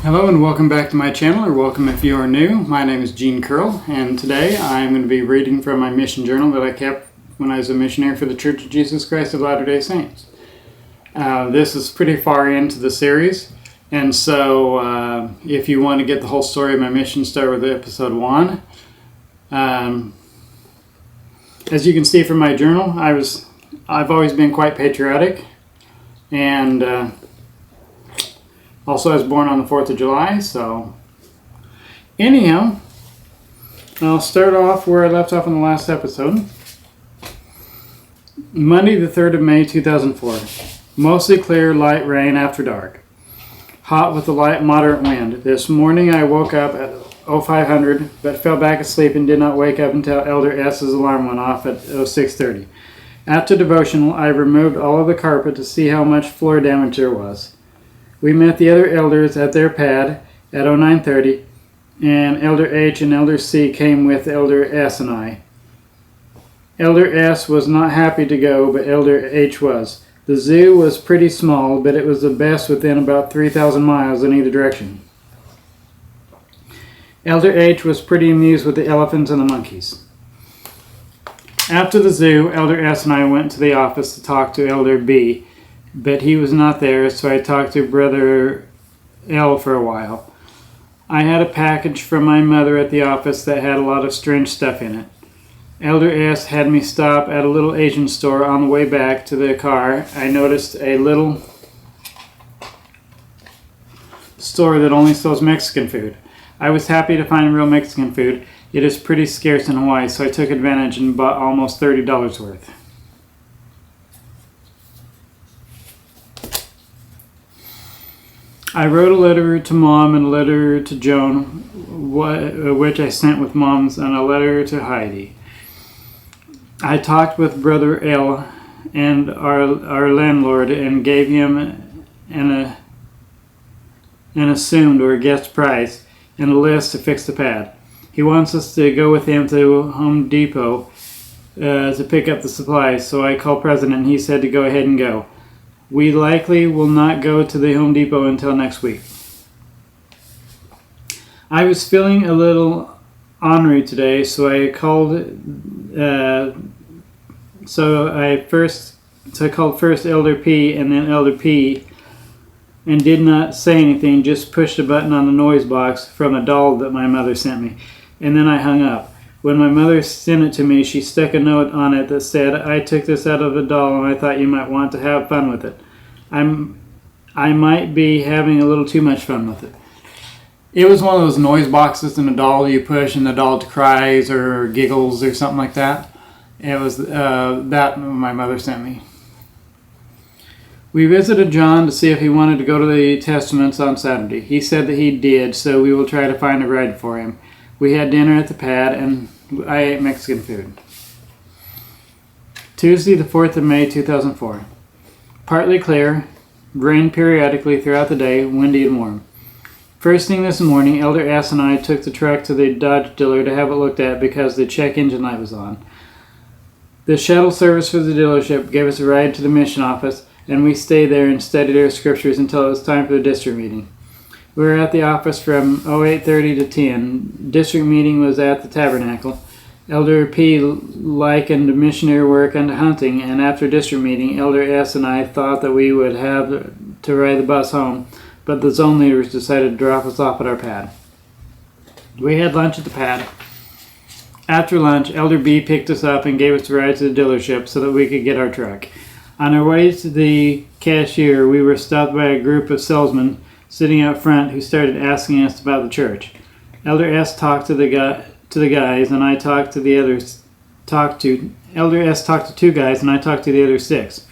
Hello and welcome back to my channel, or welcome if you are new. My name is Gene Curl, and today I'm going to be reading from my mission journal that I kept when I was a missionary for the Church of Jesus Christ of Latter-day Saints. This is pretty far into the series, and so if you want to get the whole story of my mission, start with episode 1. As you can see from my journal, I've always been quite patriotic, and also, I was born on the 4th of July, so anyhow, I'll start off where I left off in the last episode. Monday, the 3rd of May, 2004. Mostly clear, light rain after dark. Hot with a light, moderate wind. This morning I woke up at 0500, but fell back asleep and did not wake up until Elder S's alarm went off at 0630. After devotional, I removed all of the carpet to see how much floor damage there was. We met the other elders at their pad at 0930, and Elder H and Elder C came with Elder S and I. Elder S was not happy to go, but Elder H was. The zoo was pretty small, but it was the best within about 3,000 miles in either direction. Elder H was pretty amused with the elephants and the monkeys. After the zoo, Elder S and I went to the office to talk to Elder B, but he was not there, so I talked to Brother L for a while. I had a package from my mother at the office that had a lot of strange stuff in it. Elder S had me stop at a little Asian store. On the way back to the car, I noticed a little store that only sells Mexican food. I was happy to find real Mexican food. It is pretty scarce in Hawaii, so I took advantage and bought almost $30 worth. I wrote a letter to Mom and a letter to Joan, which I sent with Mom's, and a letter to Heidi. I talked with Brother L and our landlord and gave him an assumed or guessed price and a list to fix the pad. He wants us to go with him to Home Depot to pick up the supplies, so I called President and he said to go ahead and go. We likely will not go to the Home Depot until next week. I was feeling a little ornery today, so I called. I called first Elder P and then Elder P, and did not say anything. Just pushed a button on the noise box from a doll that my mother sent me, and then I hung up. When my mother sent it to me, she stuck a note on it that said, "I took this out of a doll and I thought you might want to have fun with it. I might be having a little too much fun with it." It was one of those noise boxes in a doll you push and the doll cries or giggles or something like that. It was that my mother sent me. We visited John to see if he wanted to go to the Testaments on Saturday. He said that he did, so we will try to find a ride for him. We had dinner at the pad, and I ate Mexican food. Tuesday, the 4th of May, 2004. Partly clear, rained periodically throughout the day, windy and warm. First thing this morning, Elder S and I took the truck to the Dodge dealer to have it looked at because the check engine light was on. The shuttle service for the dealership gave us a ride to the mission office, and we stayed there and studied our scriptures until it was time for the district meeting. We were at the office from 0830 to 10. District meeting was at the tabernacle. Elder P likened missionary work unto hunting, and after district meeting, Elder S and I thought that we would have to ride the bus home, but the zone leaders decided to drop us off at our pad. We had lunch at the pad. After lunch, Elder B picked us up and gave us a ride to the dealership so that we could get our truck. On our way to the cashier, we were stopped by a group of salesmen sitting out front who started asking us about the church. Elder S talked to the guys, and I talked to the others. Elder S talked to 2 guys, and I talked to the other 6.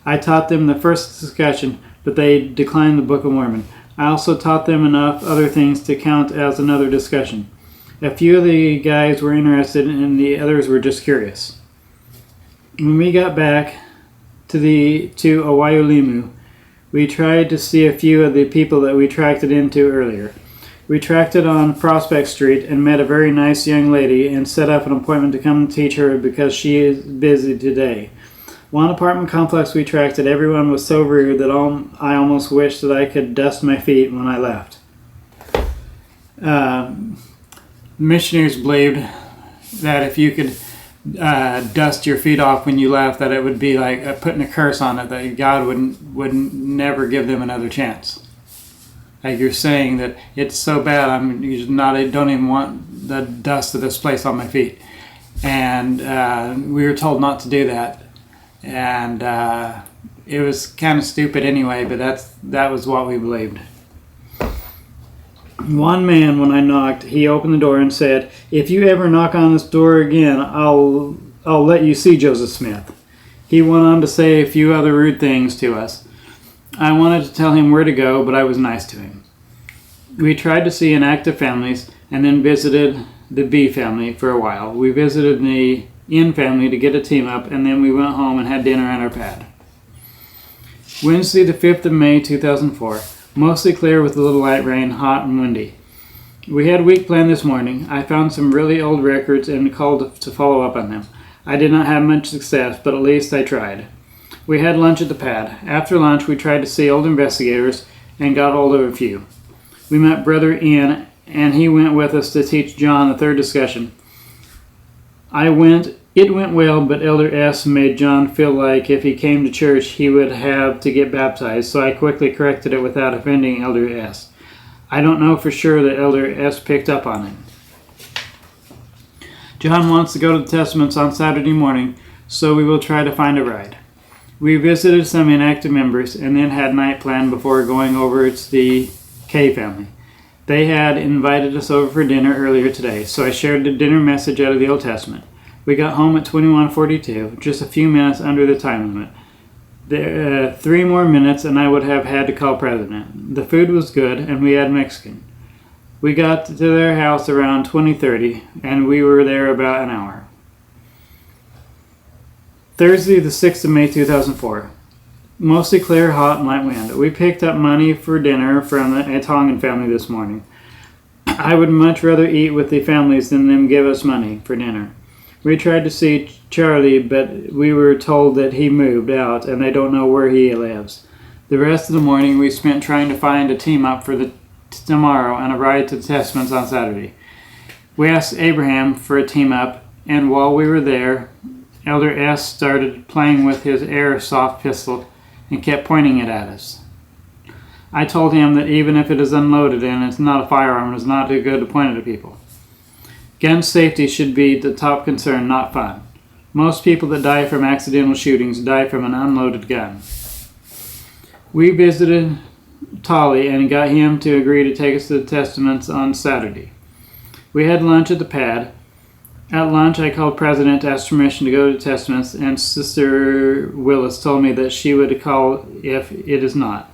I taught them the first discussion, but they declined the Book of Mormon. I also taught them enough other things to count as another discussion. A few of the guys were interested, and the others were just curious. When we got back to Awayulimu, we tried to see a few of the people that we tracked it into earlier. We tracked it on Prospect Street and met a very nice young lady and set up an appointment to come and teach her because she is busy today. One apartment complex we tracked it, everyone was so rude that I almost wished that I could dust my feet when I left. Missionaries believed that if you could dust your feet off when you left, that it would be like putting a curse on it, that God would never give them another chance. Like you're saying that it's so bad, I don't even want the dust of this place on my feet. And we were told not to do that. And it was kind of stupid anyway, but that was what we believed. One man, when I knocked, he opened the door and said, "If you ever knock on this door again, I'll let you see Joseph Smith." He went on to say a few other rude things to us. I wanted to tell him where to go, but I was nice to him. We tried to see inactive families and then visited the B family for a while. We visited the N family to get a team up, and then we went home and had dinner on our pad. Wednesday, the 5th of May, 2004. Mostly clear with a little light rain, hot and windy. We had a week planned this morning. I found some really old records and called to follow up on them. I did not have much success, but at least I tried. We had lunch at the pad. After lunch, we tried to see old investigators and got hold of a few. We met Brother Ian, and he went with us to teach John the third discussion. It went well, but Elder S. made John feel like if he came to church, he would have to get baptized, so I quickly corrected it without offending Elder S. I don't know for sure that Elder S. picked up on it. John wants to go to the Testaments on Saturday morning, so we will try to find a ride. We visited some inactive members and then had night planned before going over to the K family. They had invited us over for dinner earlier today, so I shared the dinner message out of the Old Testament. We got home at 21:42, just a few minutes under the time limit. 3 more minutes and I would have had to call President. The food was good and we had Mexican. We got to their house around 20:30 and we were there about an hour. Thursday, the 6th of May, 2004. Mostly clear, hot, and light wind. We picked up money for dinner from the Tongan family this morning. I would much rather eat with the families than them give us money for dinner. We tried to see Charlie, but we were told that he moved out and they don't know where he lives. The rest of the morning we spent trying to find a team up for tomorrow and a ride to the Testaments on Saturday. We asked Abraham for a team up, and while we were there, Elder S. started playing with his airsoft pistol and kept pointing it at us. I told him that even if it is unloaded and it's not a firearm, it's not too good to point it at people. Gun safety should be the top concern, not fun. Most people that die from accidental shootings die from an unloaded gun. We visited Tolly and got him to agree to take us to the Testaments on Saturday. We had lunch at the pad. At lunch, I called President to ask permission to go to the Testaments, and Sister Willis told me that she would call if it is not.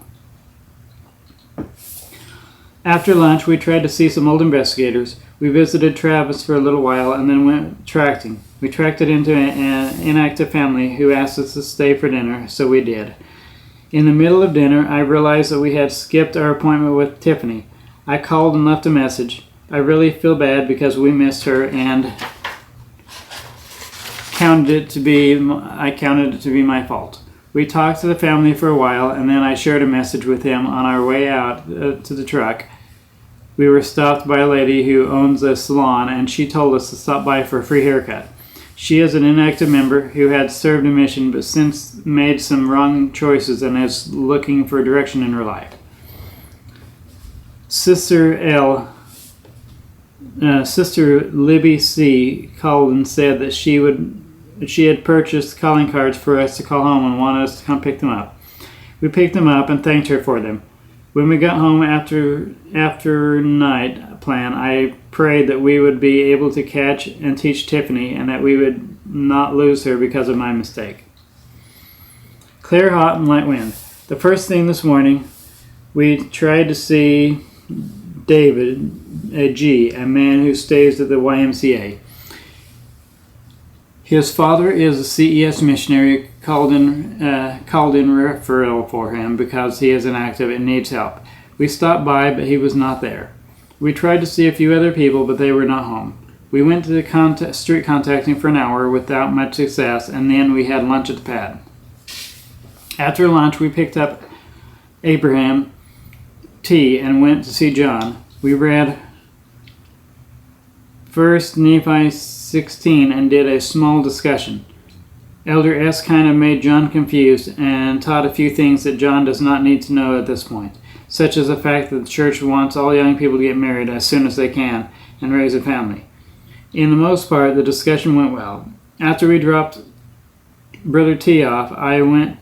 After lunch, we tried to see some old investigators. We visited Travis for a little while and then went tracting. We tracked it into an inactive family who asked us to stay for dinner, so we did. In the middle of dinner, I realized that we had skipped our appointment with Tiffany. I called and left a message. I really feel bad because we missed her and I counted it to be my fault. We talked to the family for a while, and then I shared a message with him on our way out to the truck. We were stopped by a lady who owns a salon, and she told us to stop by for a free haircut. She is an inactive member who had served a mission but since made some wrong choices and is looking for direction in her life. Sister Libby C. called and said that she had purchased calling cards for us to call home and wanted us to come pick them up. We picked them up and thanked her for them. When we got home after night plan, I prayed that we would be able to catch and teach Tiffany and that we would not lose her because of my mistake. Clear, hot, and light wind. The first thing this morning, we tried to see David G., a man who stays at the YMCA. His father is a CES missionary called in referral for him because he is inactive and needs help. We stopped by, but he was not there. We tried to see a few other people, but they were not home. We went to the street contacting for an hour without much success, and then we had lunch at the pad. After lunch, we picked up Abraham T. and went to see John. We read 1 Nephi 16 and did a small discussion. Elder S. kind of made John confused and taught a few things that John does not need to know at this point, such as the fact that the church wants all young people to get married as soon as they can and raise a family. In the most part, the discussion went well. After we dropped Brother T off, I wanted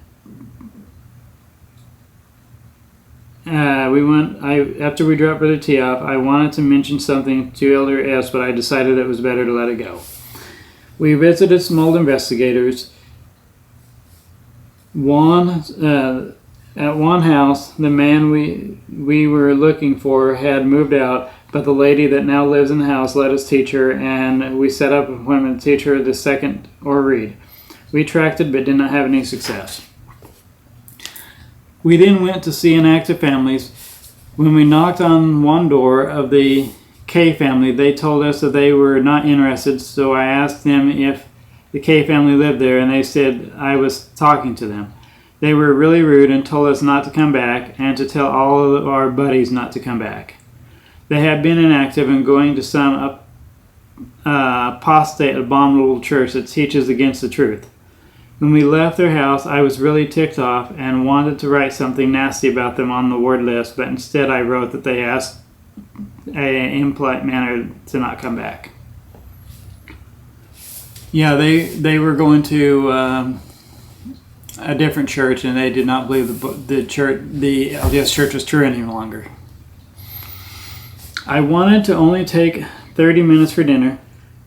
to mention something to Elder S, but I decided it was better to let it go. We visited some old investigators. At one house, the man we were looking for had moved out, but the lady that now lives in the house let us teach her, and we set up an appointment to teach her the second or read. We tracked it, but did not have any success. We then went to see inactive families. When we knocked on one door of the K family, they told us that they were not interested, so I asked them if the K family lived there, and they said I was talking to them. They were really rude and told us not to come back and to tell all of our buddies not to come back. They had been inactive and going to some apostate, abominable church that teaches against the truth. When we left their house, I was really ticked off and wanted to write something nasty about them on the word list, but instead I wrote that they asked in an impolite manner to not come back. Yeah, they were going to a different church, and they did not believe the LDS church was true any longer. I wanted to only take 30 minutes for dinner,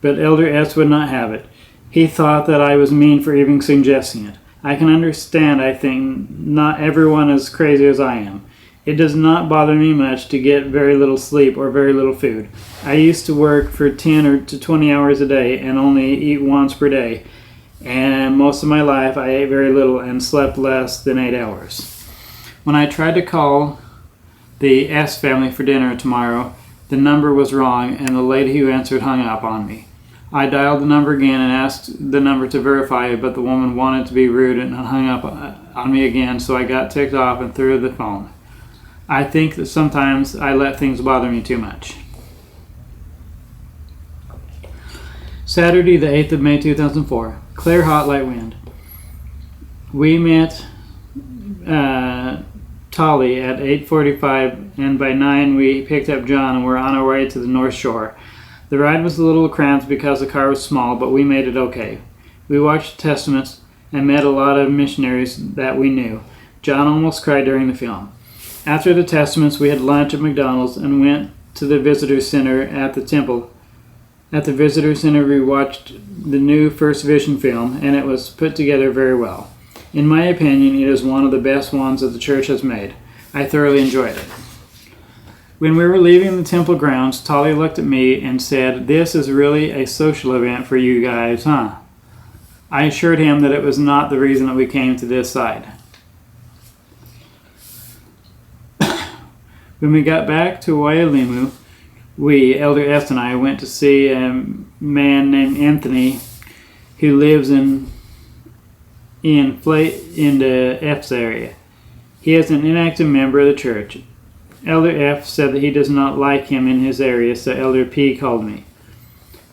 but Elder S would not have it. He thought that I was mean for even suggesting it. I can understand, I think, not everyone is crazy as I am. It does not bother me much to get very little sleep or very little food. I used to work for 10 or to 20 hours a day and only eat once per day. And most of my life I ate very little and slept less than 8 hours. When I tried to call the S family for dinner tomorrow, the number was wrong and the lady who answered hung up on me. I dialed the number again and asked the number to verify it, but the woman wanted to be rude and hung up on me again, so I got ticked off and threw the phone. I think that sometimes I let things bother me too much. Saturday, the 8th of May, 2004. Clear, hot, light wind. We met Tolly at 8:45, and by 9 we picked up John and were on our way to the North Shore. The ride was a little cramped because the car was small, but we made it okay. We watched Testaments and met a lot of missionaries that we knew. John almost cried during the film. After the Testaments, we had lunch at McDonald's and went to the visitor center at the temple. At the visitor center, we watched the new First Vision film, and it was put together very well. In my opinion, it is one of the best ones that the church has made. I thoroughly enjoyed it. When we were leaving the temple grounds, Tolly looked at me and said, "This is really a social event for you guys, huh?" I assured him that it was not the reason that we came to this side. When we got back to Waialemu, Elder S and I, went to see a man named Anthony who lives in the F's area. He is an inactive member of the church. Elder F said that he does not like him in his area, so Elder P called me.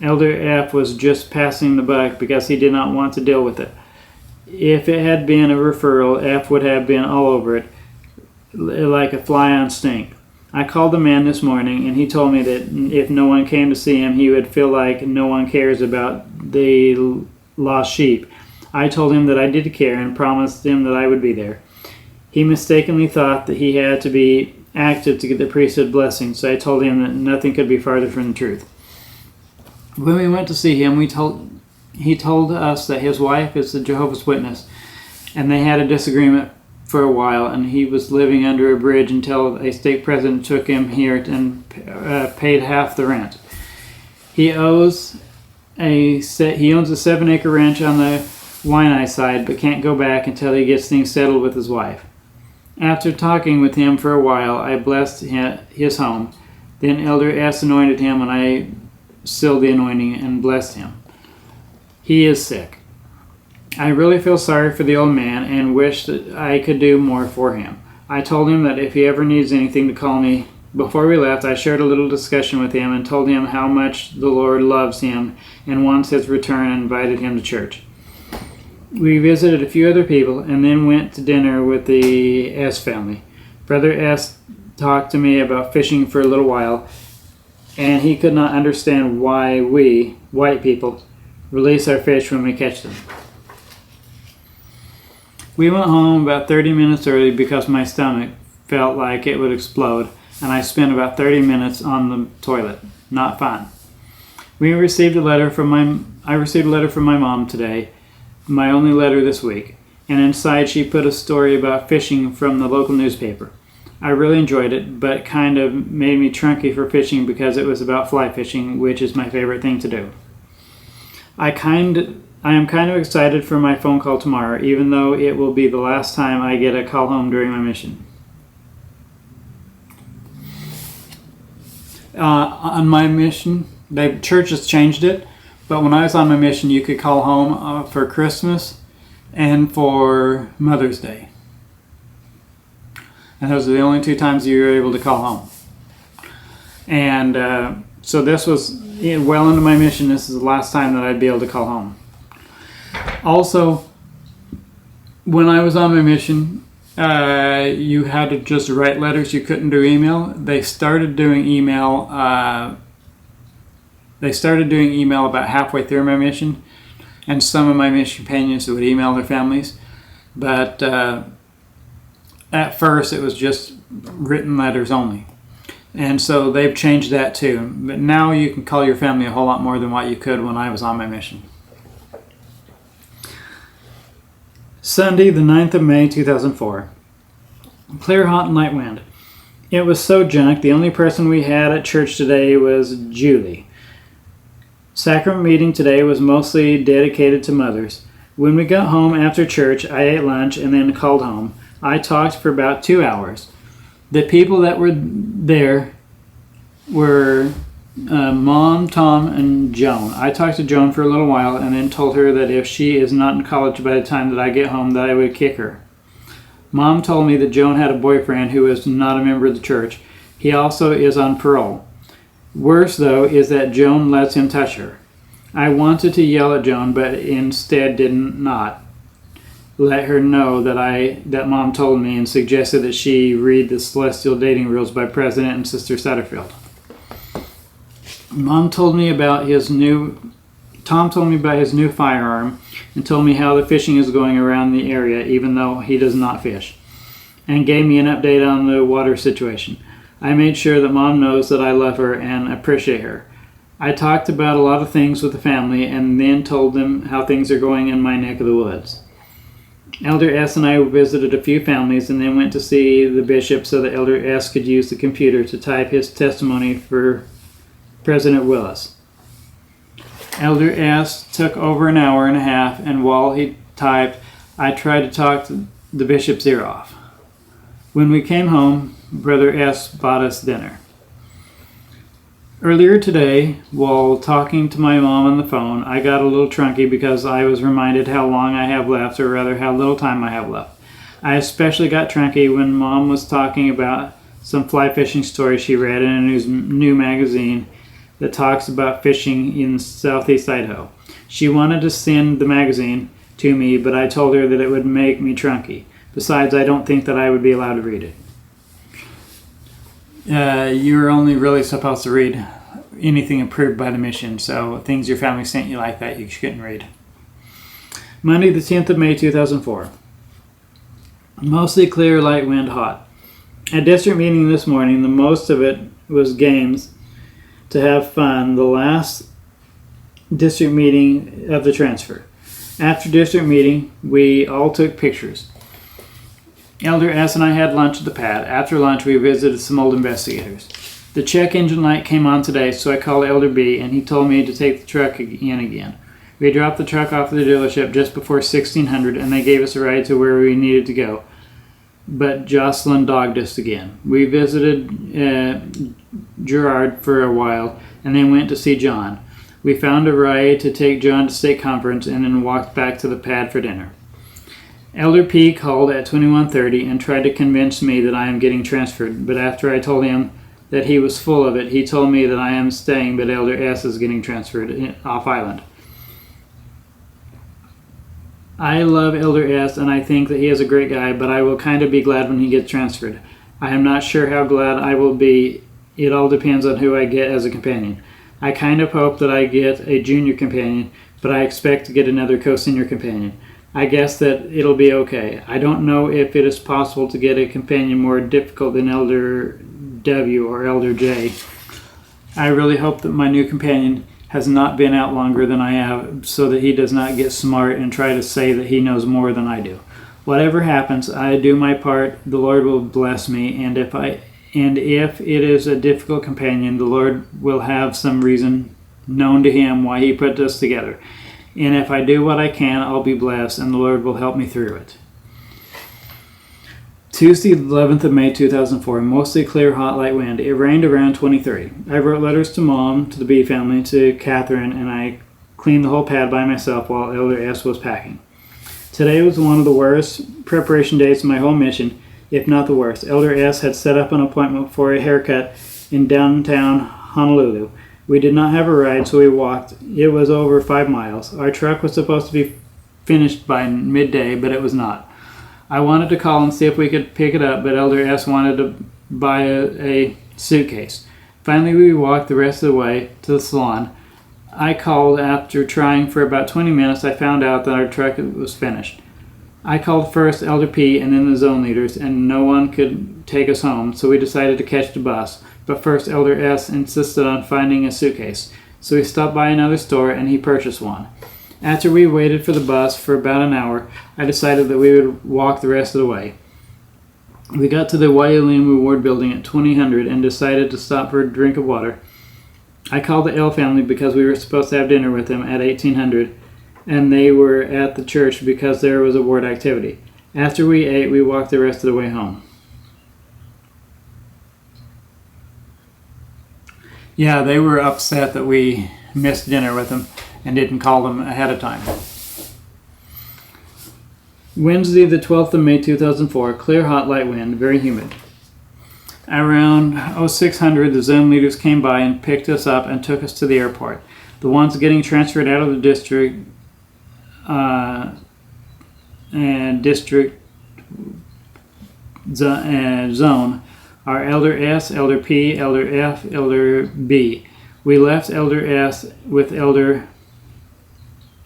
Elder F was just passing the buck because he did not want to deal with it. If it had been a referral, F would have been all over it, like a fly on stink. I called the man this morning, and he told me that if no one came to see him, he would feel like no one cares about the lost sheep. I told him that I did care and promised him that I would be there. He mistakenly thought that he had to be active to get the priesthood blessing, so I told him that nothing could be farther from the truth. When we went to see him, he told us that his wife is a Jehovah's Witness, and they had a disagreement for a while, and he was living under a bridge until a stake president took him here and paid half the rent. He owns a 7-acre ranch on the Waianae side, but can't go back until he gets things settled with his wife. After talking with him for a while, I blessed his home. Then Elder S anointed him, and I sealed the anointing and blessed him. He is sick. I really feel sorry for the old man and wish that I could do more for him. I told him that if he ever needs anything to call me Before we left, I shared a little discussion with him and told him how much the Lord loves him and wants his return and invited him to church. We visited a few other people and then went to dinner with the S family. Brother S talked to me about fishing for a little while, and he could not understand why we, white people, release our fish when we catch them. We went home about 30 minutes early because my stomach felt like it would explode, and I spent about 30 minutes on the toilet. Not fun. I received a letter from my mom today, my only letter this week, and inside she put a story about fishing from the local newspaper. I really enjoyed it, but it kind of made me trunky for fishing because it was about fly fishing, which is my favorite thing to do. I am kind of excited for my phone call tomorrow, even though it will be the last time I get a call home during my mission. On my mission, the church has changed it, but when I was on my mission, you could call home for Christmas and for Mother's Day. And those are the only 2 times you were able to call home. And so this was well into my mission. This is the last time that I'd be able to call home. Also, when I was on my mission, you had to just write letters. You couldn't do email. They started doing email. About halfway through my mission, and some of my mission companions would email their families. But at first, it was just written letters only, and so they've changed that too. But now you can call your family a whole lot more than what you could when I was on my mission. Sunday, the 9th of May, 2004. Clear, hot, and light wind. It was so junk. The only person we had at church today was Julie. Sacrament meeting today was mostly dedicated to mothers. When we got home after church, I ate lunch and then called home. I talked for about 2 hours. The people that were there were Mom, Tom, and Joan. I talked to Joan for a little while and then told her that if she is not in college by the time that I get home, that I would kick her. Mom told me that Joan had a boyfriend who is not a member of the church. He also is on parole. Worse, though, is that Joan lets him touch her. I wanted to yell at Joan, but instead did not. Let her know that Mom told me and suggested that she read the Celestial Dating Rules by President and Sister Satterfield. Tom told me about his new firearm and told me how the fishing is going around the area, even though he does not fish, and gave me an update on the water situation. I made sure that Mom knows that I love her and appreciate her. I talked about a lot of things with the family and then told them how things are going in my neck of the woods. Elder S and I visited a few families and then went to see the bishop so that Elder S could use the computer to type his testimony for President Willis. Elder S took over an hour and a half, and while he typed, I tried to talk the bishop's ear off. When we came home, Brother S bought us dinner. Earlier today, while talking to my mom on the phone, I got a little trunky because I was reminded how long I have left, or rather how little time I have left. I especially got trunky when Mom was talking about some fly fishing stories she read in a new magazine that talks about fishing in southeast Idaho. She wanted to send the magazine to me, but I told her that it would make me trunky. Besides, I don't think that I would be allowed to read it. You're only really supposed to read anything approved by the mission, so things your family sent you like that you couldn't read. Monday, the 10th of May, 2004. Mostly clear, light wind, hot. At district meeting this morning, the most of it was games to have fun, the last district meeting of the transfer. After district meeting, we all took pictures. Elder S and I had lunch at the pad. After lunch, we visited some old investigators. The check engine light came on today, so I called Elder B, and he told me to take the truck in again. We dropped the truck off at the dealership just before 1600, and they gave us a ride to where we needed to go. But Jocelyn dogged us again. We visited Gerard for a while, and then went to see John. We found a ride to take John to state conference, and then walked back to the pad for dinner. Elder P called at 21:30 and tried to convince me that I am getting transferred, but after I told him that he was full of it. He told me that I am staying, but Elder S is getting transferred off island. I love Elder S, and I think that he is a great guy, but I will kind of be glad when he gets transferred. I am not sure how glad I will be. It all depends on who I get as a companion. I kind of hope that I get a junior companion, but I expect to get another co-senior companion. I guess that it'll be okay. I don't know if it is possible to get a companion more difficult than Elder W or Elder J. I really hope that my new companion has not been out longer than I have, so that he does not get smart and try to say that he knows more than I do. Whatever happens, I do my part. The Lord will bless me, and if it is a difficult companion, the Lord will have some reason known to him why he put us together. And if I do what I can, I'll be blessed, and the Lord will help me through it. Tuesday, 11th of May, 2004, mostly clear, hot, light wind. It rained around 23. I wrote letters to Mom, to the B family, to Catherine, and I cleaned the whole pad by myself while Elder S was packing. Today was one of the worst preparation days of my whole mission, if not the worst. Elder S had set up an appointment for a haircut in downtown Honolulu. We did not have a ride, so we walked. It was over 5 miles. Our truck was supposed to be finished by midday, but it was not. I wanted to call and see if we could pick it up, but Elder S wanted to buy a suitcase. Finally, we walked the rest of the way to the salon. I called after trying for about 20 minutes. I found out that our truck was finished. I called first Elder P and then the zone leaders, and no one could take us home, so we decided to catch the bus. But first, Elder S insisted on finding a suitcase, so we stopped by another store and he purchased one. After we waited for the bus for about an hour, I decided that we would walk the rest of the way. We got to the Waialima Ward building at 2000 and decided to stop for a drink of water. I called the L family because we were supposed to have dinner with them at 1800, and they were at the church because there was a ward activity. After we ate, we walked the rest of the way home. Yeah, they were upset that we missed dinner with them and didn't call them ahead of time. Wednesday, the 12th of May, 2004, clear, hot, light wind, very humid. Around 0600, the zone leaders came by and picked us up and took us to the airport. The ones getting transferred out of the district zone are Elder S, Elder P, Elder F, Elder B. We left Elder S with Elder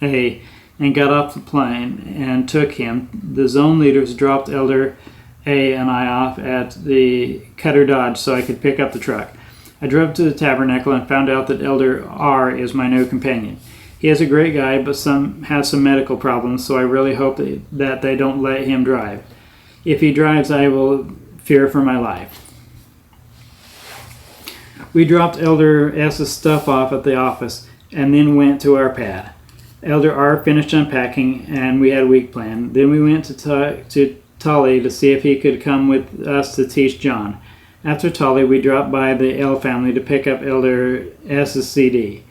A and got off the plane and took him. The zone leaders dropped Elder A and I off at the Cutter Dodge so I could pick up the truck. I drove to the Tabernacle and found out that Elder R is my new companion. He is a great guy, but has some medical problems, so I really hope that they don't let him drive. If he drives, I will fear for my life. We dropped Elder S's stuff off at the office and then went to our pad. Elder R finished unpacking and we had a week plan. Then we went to Tully to see if he could come with us to teach John. After Tully, we dropped by the L family to pick up Elder S's CD.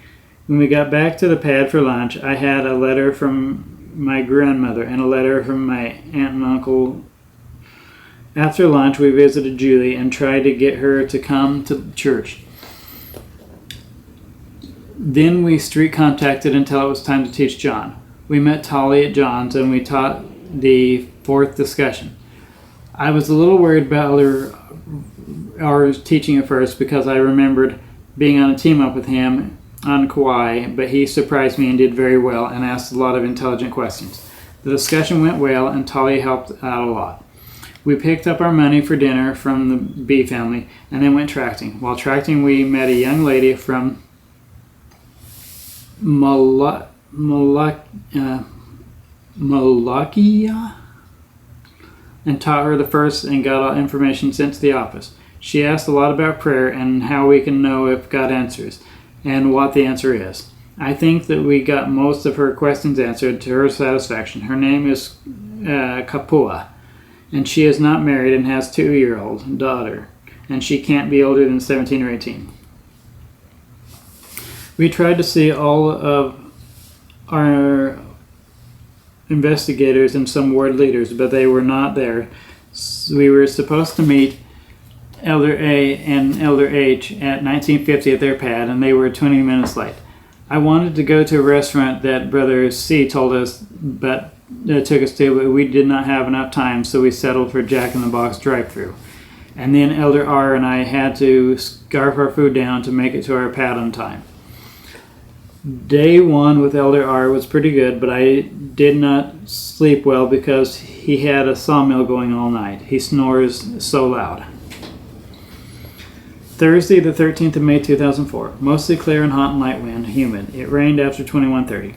When we got back to the pad for lunch, I had a letter from my grandmother and a letter from my aunt and uncle. After lunch, we visited Julie and tried to get her to come to church. Then we street contacted until it was time to teach John. We met Tolly at John's and we taught the fourth discussion. I was a little worried about our teaching at first because I remembered being on a team up with him on Kauai, but he surprised me and did very well and asked a lot of intelligent questions. The discussion went well and Tolly helped out a lot. We picked up our money for dinner from the B family and then went tracting. While tracting, we met a young lady from Malakia and taught her the first and got all information sent to the office. She asked a lot about prayer and how we can know if God answers and what the answer is. I think that we got most of her questions answered to her satisfaction. Her name is Kapua, and she is not married and has a 2-year-old daughter, and she can't be older than 17 or 18. We tried to see all of our investigators and some ward leaders, but they were not there. We were supposed to meet Elder A and Elder H at 1950 at their pad, and they were 20 minutes late. I wanted to go to a restaurant that Brother C told us, but took us to, but we did not have enough time, so we settled for Jack in the Box drive-thru. And then Elder R and I had to scarf our food down to make it to our pad on time. Day one with Elder R was pretty good, but I did not sleep well because he had a sawmill going all night. He snores so loud. Thursday, the 13th of May, 2004. Mostly clear and hot and light wind, humid. It rained after 21:30.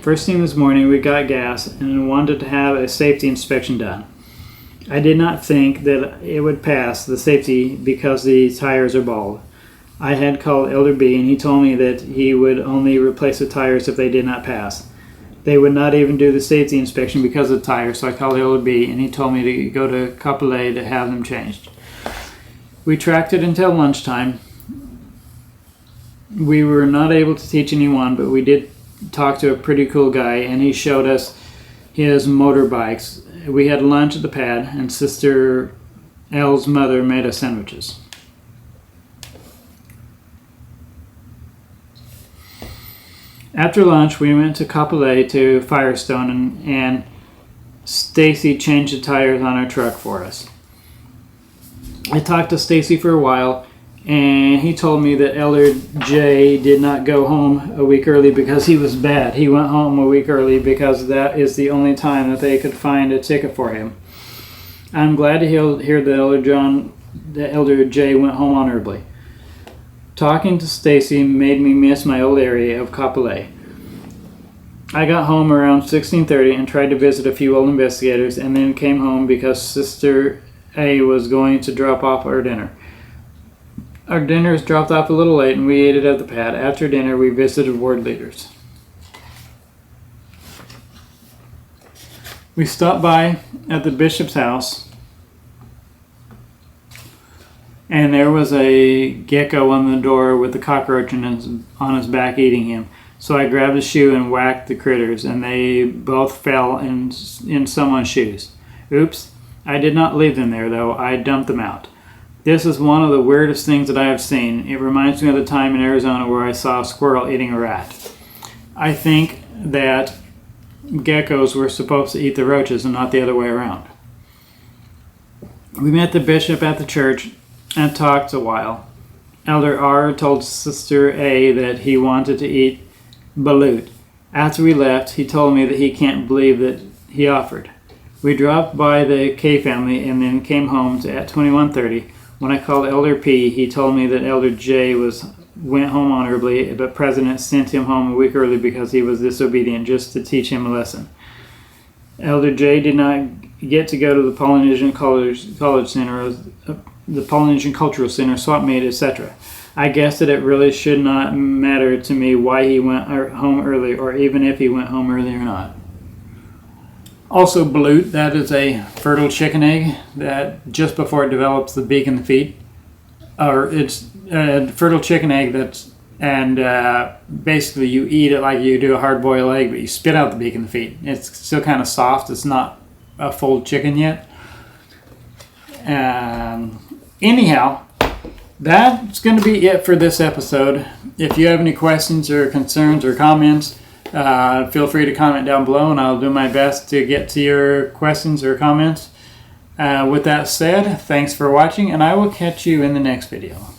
First thing this morning, we got gas and wanted to have a safety inspection done. I did not think that it would pass the safety because the tires are bald. I had called Elder B and he told me that he would only replace the tires if they did not pass. They would not even do the safety inspection because of the tires, so I called Elder B and he told me to go to Kapolei to have them changed. We tracked it until lunchtime. We were not able to teach anyone, but we did talk to a pretty cool guy, and he showed us his motorbikes. We had lunch at the pad, and Sister L's mother made us sandwiches. After lunch, we went to Kapolei to Firestone, and Stacy changed the tires on our truck for us. I talked to Stacy for a while, and he told me that Elder J did not go home a week early because he was bad. He went home a week early because that is the only time that they could find a ticket for him. I'm glad to hear that Elder J went home honorably. Talking to Stacy made me miss my old area of Kapolei. I got home around 16:30 and tried to visit a few old investigators, and then came home because Sister A was going to drop off our dinner. Our dinner was dropped off a little late and we ate it at the pad. After dinner, we visited ward leaders. We stopped by at the bishop's house, and there was a gecko on the door with a cockroach on his back eating him. So I grabbed a shoe and whacked the critters, and they both fell in someone's shoes. Oops. I did not leave them there, though. I dumped them out. This is one of the weirdest things that I have seen. It reminds me of the time in Arizona where I saw a squirrel eating a rat. I think that geckos were supposed to eat the roaches and not the other way around. We met the bishop at the church and talked a while. Elder R told Sister A that he wanted to eat balut. After we left, he told me that he can't believe that he offered. We dropped by the K family and then came home at 21:30. When I called Elder P, he told me that Elder J went home honorably, but President sent him home a week early because he was disobedient, just to teach him a lesson. Elder J did not get to go to the Polynesian College Center, the Polynesian Cultural Center, swap meet, etc. I guess that it really should not matter to me why he went home early, or even if he went home early or not. Also, balut, that is a fertile chicken egg that just before it develops the beak and the feet, or it's a fertile chicken egg basically you eat it like you do a hard-boiled egg, but you spit out the beak and the feet. It's still kind of soft. It's not a full chicken yet. Anyhow, that's going to be it for this episode. If you have any questions or concerns or comments, feel free to comment down below, and I'll do my best to get to your questions or comments. With that said, thanks for watching, and I will catch you in the next video.